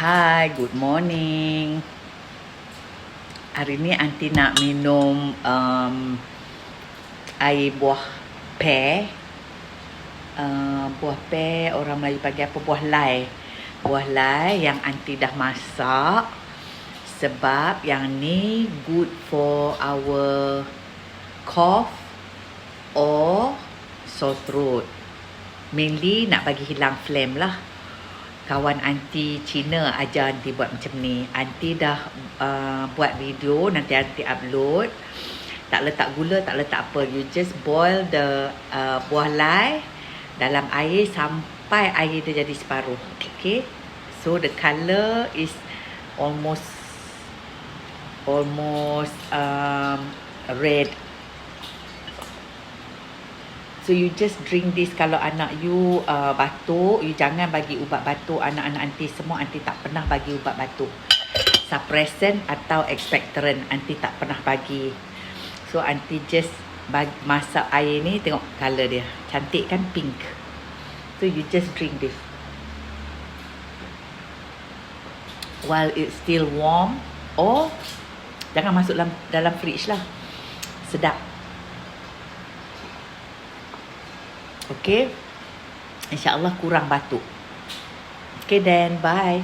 Hai, good morning. Hari ni Aunty nak minum air buah pear. Buah pear orang Melayu panggil apa? Buah lai. Buah lai yang Aunty dah masak. Sebab yang ni good for our cough or sore throat. Mainly nak bagi hilang phlegm lah. Kawan Aunty Cina ajar Aunty buat macam ni. Aunty dah buat video, nanti Aunty upload. Tak letak gula, tak letak apa. You just boil the buah lai dalam air sampai air dia jadi separuh. Okay. So the colour is almost red. So you just drink this. Kalau anak you batuk, you jangan bagi ubat batuk. Anak-anak Aunty semua, Aunty tak pernah bagi ubat batuk. Suppressant atau expectorant Aunty tak pernah bagi. So Aunty just masak air ni, tengok colour dia. Cantik kan, pink. So you just drink this while it's still warm, or jangan masuk dalam fridge lah. Sedap. Okay, InsyaAllah kurang batuk. Okay then, bye.